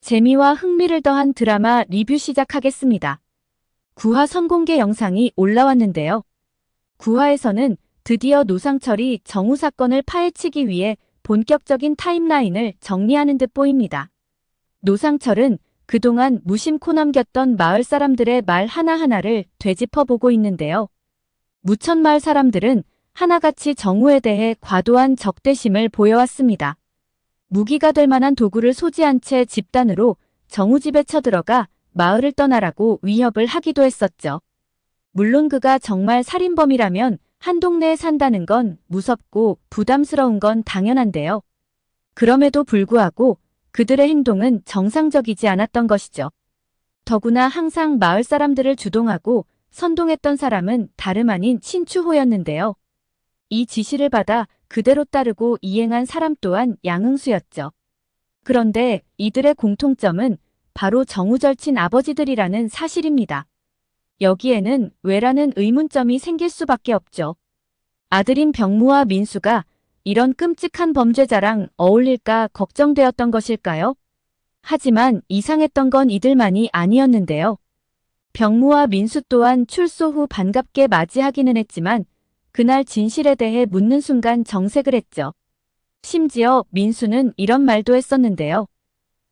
재미와 흥미를 더한 드라마 리뷰 시작하겠습니다. 9화 선공개 영상이 올라왔는데요. 9화에서는 드디어 노상철이 정우 사건을 파헤치기 위해 본격적인 타임라인을 정리하는 듯 보입니다. 노상철은 그동안 무심코 넘겼던 마을 사람들의 말 하나하나를 되짚어보고 있는데요. 무천마을 사람들은 하나같이 정우에 대해 과도한 적대심을 보여왔습니다. 무기가 될 만한 도구를 소지한 채 집단으로 정우 집에 쳐들어가 마을을 떠나라고 위협을 하기도 했었죠. 물론 그가 정말 살인범이라면 한 동네에 산다는 건 무섭고 부담스러운 건 당연한데요. 그럼에도 불구하고 그들의 행동은 정상적이지 않았던 것이죠. 더구나 항상 마을 사람들을 주동하고 선동했던 사람은 다름 아닌 신추호였는데요. 이 지시를 받아 그대로 따르고 이행한 사람 또한 양흥수였죠. 그런데 이들의 공통점은 바로 정우 절친 아버지들이라는 사실입니다. 여기에는 왜라는 의문점이 생길 수밖에 없죠. 아들인 병무와 민수가 이런 끔찍한 범죄자랑 어울릴까 걱정되었던 것일까요? 하지만 이상했던 건 이들만이 아니었는데요. 병무와 민수 또한 출소 후 반갑게 맞이하기는 했지만 그날 진실에 대해 묻는 순간 정색을 했죠. 심지어 민수는 이런 말도 했었는데요.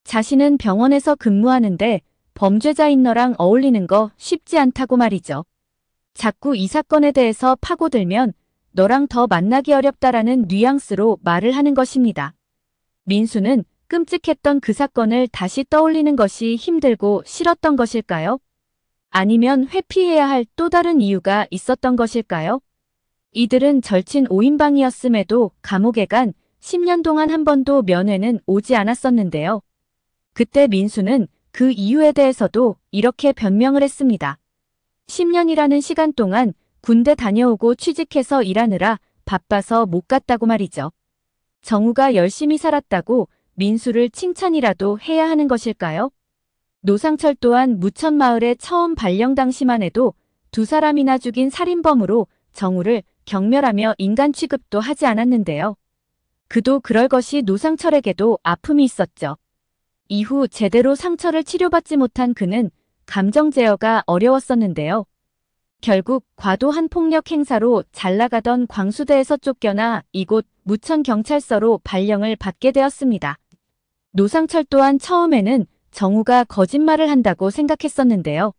자신은 병원에서 근무하는데 범죄자인 너랑 어울리는 거 쉽지 않다고 말이죠. 자꾸 이 사건에 대해서 파고들면 너랑 더 만나기 어렵다라는 뉘앙스로 말을 하는 것입니다. 민수는 끔찍했던 그 사건을 다시 떠올리는 것이 힘들고 싫었던 것일까요? 아니면 회피해야 할 또 다른 이유가 있었던 것일까요? 이들은 절친 5인방이었음에도 감옥에 간 10년 동안 한 번도 면회는 오지 않았었는데요. 그때 민수는 그 이유에 대해서도 이렇게 변명을 했습니다. 10년이라는 시간 동안 군대 다녀오고 취직해서 일하느라 바빠서 못 갔다고 말이죠. 정우가 열심히 살았다고 민수를 칭찬이라도 해야 하는 것일까요? 노상철 또한 무천마을에 처음 발령 당시만 해도 두 사람이나 죽인 살인범으로 정우를 경멸하며 인간 취급도 하지 않았는데요. 그도 그럴 것이 노상철에게도 아픔이 있었죠. 이후 제대로 상처를 치료받지 못한 그는 감정 제어가 어려웠었는데요. 결국 과도한 폭력 행사로 잘나가던 광수대에서 쫓겨나 이곳 무천경찰서로 발령을 받게 되었습니다. 노상철 또한 처음에는 정우가 거짓말을 한다고 생각했었는데요.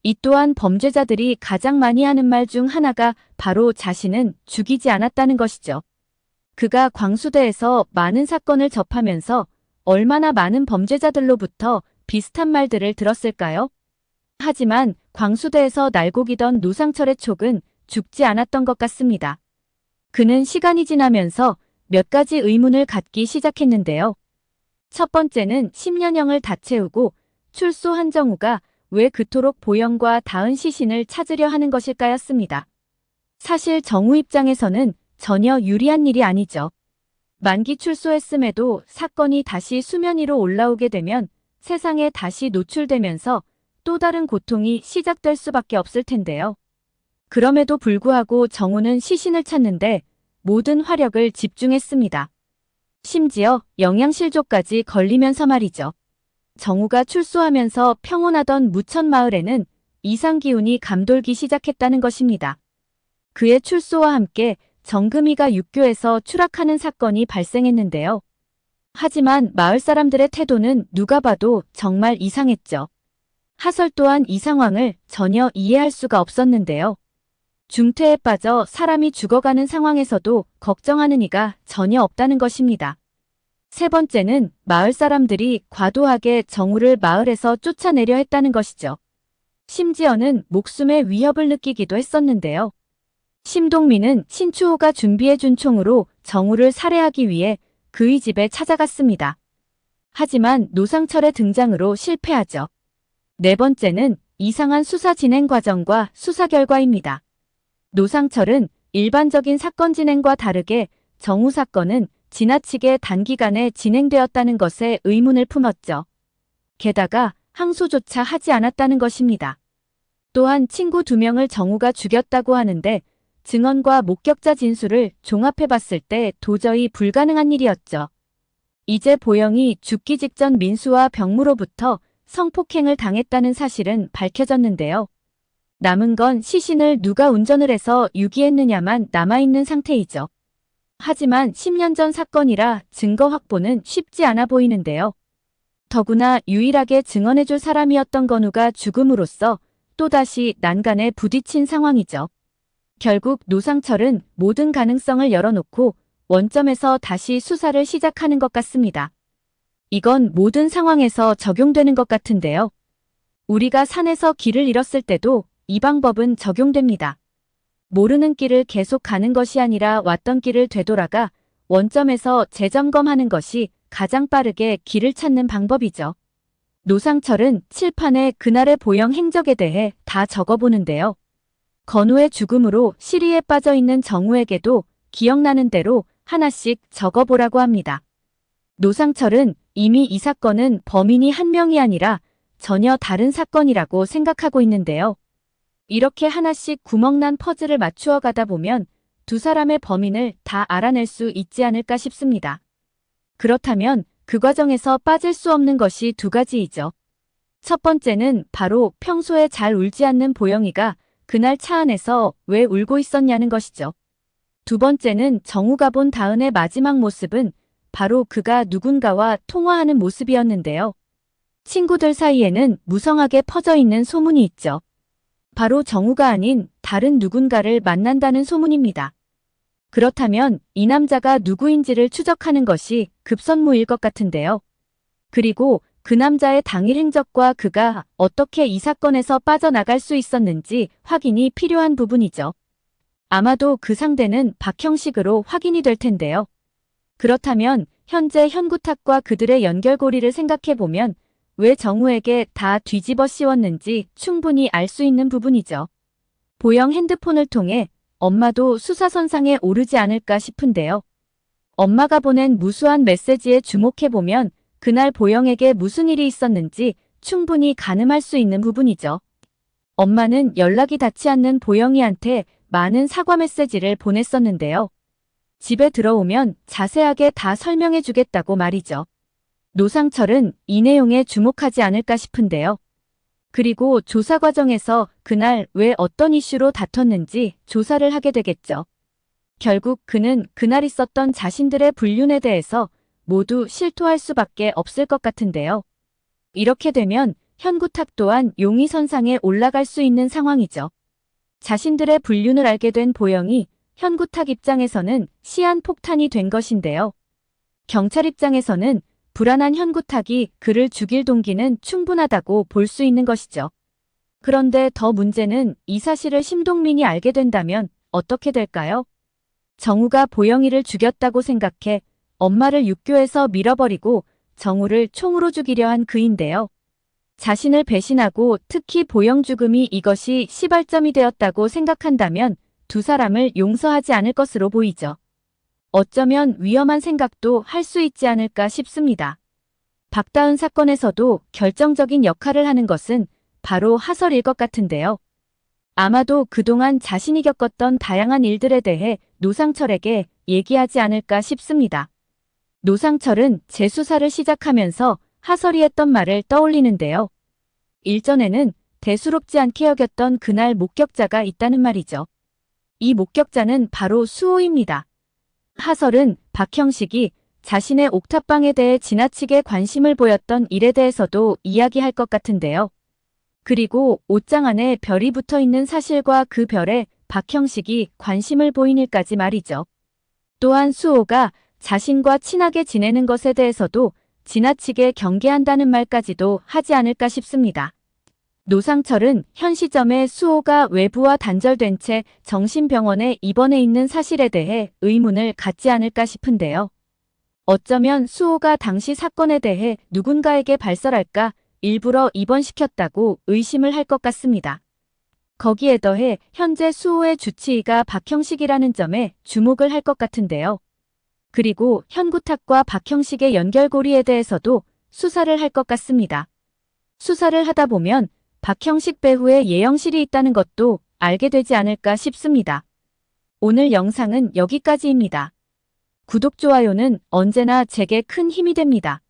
이 또한 범죄자들이 가장 많이 하는 말 중 하나가 바로 자신은 죽이지 않았다는 것이죠. 그가 광수대에서 많은 사건을 접하면서 얼마나 많은 범죄자들로부터 비슷한 말들을 들었을까요? 하지만 광수대에서 날고기던 노상철의 촉은 죽지 않았던 것 같습니다. 그는 시간이 지나면서 몇 가지 의문을 갖기 시작했는데요. 첫 번째는 10년형을 다 채우고 출소한 정우가 왜 그토록 보영과 닿은 시신을 찾으려 하는 것일까였습니다. 사실 정우 입장에서는 전혀 유리한 일이 아니죠. 만기 출소했음에도 사건이 다시 수면 위로 올라오게 되면 세상에 다시 노출되면서 또 다른 고통이 시작될 수밖에 없을 텐데요. 그럼에도 불구하고 정우는 시신을 찾는데 모든 화력을 집중했습니다. 심지어 영양실조까지 걸리면서 말이죠. 정우가 출소하면서 평온하던 무천마을에는 이상 기운이 감돌기 시작했다는 것입니다. 그의 출소와 함께 정금이가 육교에서 추락하는 사건이 발생했는데요. 하지만 마을 사람들의 태도는 누가 봐도 정말 이상했죠. 하설 또한 이 상황을 전혀 이해할 수가 없었는데요. 중태에 빠져 사람이 죽어가는 상황에서도 걱정하는 이가 전혀 없다는 것입니다. 세 번째는 마을 사람들이 과도하게 정우를 마을에서 쫓아내려 했다는 것이죠. 심지어는 목숨의 위협을 느끼기도 했었는데요. 심동민은 신추호가 준비해준 총으로 정우를 살해하기 위해 그의 집에 찾아갔습니다. 하지만 노상철의 등장으로 실패하죠. 네 번째는 이상한 수사 진행 과정과 수사 결과입니다. 노상철은 일반적인 사건 진행과 다르게 정우 사건은 지나치게 단기간에 진행되었다는 것에 의문을 품었죠. 게다가 항소조차 하지 않았다는 것입니다. 또한 친구 2명을 정우가 죽였다고 하는데 증언과 목격자 진술을 종합해봤을 때 도저히 불가능한 일이었죠. 이제 보영이 죽기 직전 민수와 병무로부터 성폭행을 당했다는 사실은 밝혀졌는데요. 남은 건 시신을 누가 운전을 해서 유기했느냐만 남아있는 상태이죠. 하지만 10년 전 사건이라 증거 확보는 쉽지 않아 보이는데요. 더구나 유일하게 증언해줄 사람이었던 건우가 죽음으로써 또다시 난간에 부딪힌 상황이죠. 결국 노상철은 모든 가능성을 열어놓고 원점에서 다시 수사를 시작하는 것 같습니다. 이건 모든 상황에서 적용되는 것 같은데요. 우리가 산에서 길을 잃었을 때도 이 방법은 적용됩니다. 모르는 길을 계속 가는 것이 아니라 왔던 길을 되돌아가 원점에서 재점검하는 것이 가장 빠르게 길을 찾는 방법이죠. 노상철은 칠판에 그날의 보영 행적에 대해 다 적어보는데요. 건우의 죽음으로 시리에 빠져있는 정우에게도 기억나는 대로 하나씩 적어보라고 합니다. 노상철은 이미 이 사건은 범인이 한 명이 아니라 전혀 다른 사건이라고 생각하고 있는데요. 이렇게 하나씩 구멍난 퍼즐을 맞추어 가다 보면 두 사람의 범인을 다 알아낼 수 있지 않을까 싶습니다. 그렇다면 그 과정에서 빠질 수 없는 것이 두 가지이죠. 첫 번째는 바로 평소에 잘 울지 않는 보영이가 그날 차 안에서 왜 울고 있었냐는 것이죠. 두 번째는 정우가 본 다은의 마지막 모습은 바로 그가 누군가와 통화하는 모습이었는데요. 친구들 사이에는 무성하게 퍼져 있는 소문이 있죠. 바로 정우가 아닌 다른 누군가를 만난다는 소문입니다. 그렇다면 이 남자가 누구인지를 추적하는 것이 급선무일 것 같은데요. 그리고 그 남자의 당일 행적과 그가 어떻게 이 사건에서 빠져나갈 수 있었는지 확인이 필요한 부분이죠. 아마도 그 상대는 박형식으로 확인이 될 텐데요. 그렇다면 현재 현구탁과 그들의 연결고리를 생각해보면 왜 정우에게 다 뒤집어 씌웠는지 충분히 알 수 있는 부분이죠. 보영 핸드폰을 통해 엄마도 수사선상에 오르지 않을까 싶은데요. 엄마가 보낸 무수한 메시지에 주목해보면 그날 보영에게 무슨 일이 있었는지 충분히 가늠할 수 있는 부분이죠. 엄마는 연락이 닿지 않는 보영이한테 많은 사과 메시지를 보냈었는데요. 집에 들어오면 자세하게 다 설명해 주겠다고 말이죠. 노상철은 이 내용에 주목하지 않을까 싶은데요. 그리고 조사 과정에서 그날 왜 어떤 이슈로 다퉜는지 조사를 하게 되겠죠. 결국 그는 그날 있었던 자신들의 불륜에 대해서 모두 실토할 수밖에 없을 것 같은데요. 이렇게 되면 현구탁 또한 용의선상에 올라갈 수 있는 상황이죠. 자신들의 불륜을 알게 된 보영이 현구탁 입장에서는 시한폭탄이 된 것인데요. 경찰 입장에서는 불안한 현구탁이 그를 죽일 동기는 충분하다고 볼 수 있는 것이죠. 그런데 더 문제는 이 사실을 심동민이 알게 된다면 어떻게 될까요? 정우가 보영이를 죽였다고 생각해 엄마를 육교에서 밀어버리고 정우를 총으로 죽이려 한 그인데요. 자신을 배신하고 특히 보영 죽음이 이것이 시발점이 되었다고 생각한다면 두 사람을 용서하지 않을 것으로 보이죠. 어쩌면 위험한 생각도 할 수 있지 않을까 싶습니다. 박다은 사건에서도 결정적인 역할을 하는 것은 바로 하설일 것 같은데요. 아마도 그동안 자신이 겪었던 다양한 일들에 대해 노상철에게 얘기하지 않을까 싶습니다. 노상철은 재수사를 시작하면서 하설이 했던 말을 떠올리는데요. 일전에는 대수롭지 않게 여겼던 그날 목격자가 있다는 말이죠. 이 목격자는 바로 수호입니다. 하설은 박형식이 자신의 옥탑방에 대해 지나치게 관심을 보였던 일에 대해서도 이야기할 것 같은데요. 그리고 옷장 안에 별이 붙어 있는 사실과 그 별에 박형식이 관심을 보인 일까지 말이죠. 또한 수호가 자신과 친하게 지내는 것에 대해서도 지나치게 경계한다는 말까지도 하지 않을까 싶습니다. 노상철은 현 시점에 수호가 외부와 단절된 채 정신병원에 입원해 있는 사실에 대해 의문을 갖지 않을까 싶은데요. 어쩌면 수호가 당시 사건에 대해 누군가에게 발설할까 일부러 입원시켰다고 의심을 할 것 같습니다. 거기에 더해 현재 수호의 주치의가 박형식이라는 점에 주목을 할 것 같은데요. 그리고 현구탁과 박형식의 연결고리에 대해서도 수사를 할 것 같습니다. 수사를 하다 보면 박형식 배후에 예영실이 있다는 것도 알게 되지 않을까 싶습니다. 오늘 영상은 여기까지입니다. 구독, 좋아요는 언제나 제게 큰 힘이 됩니다.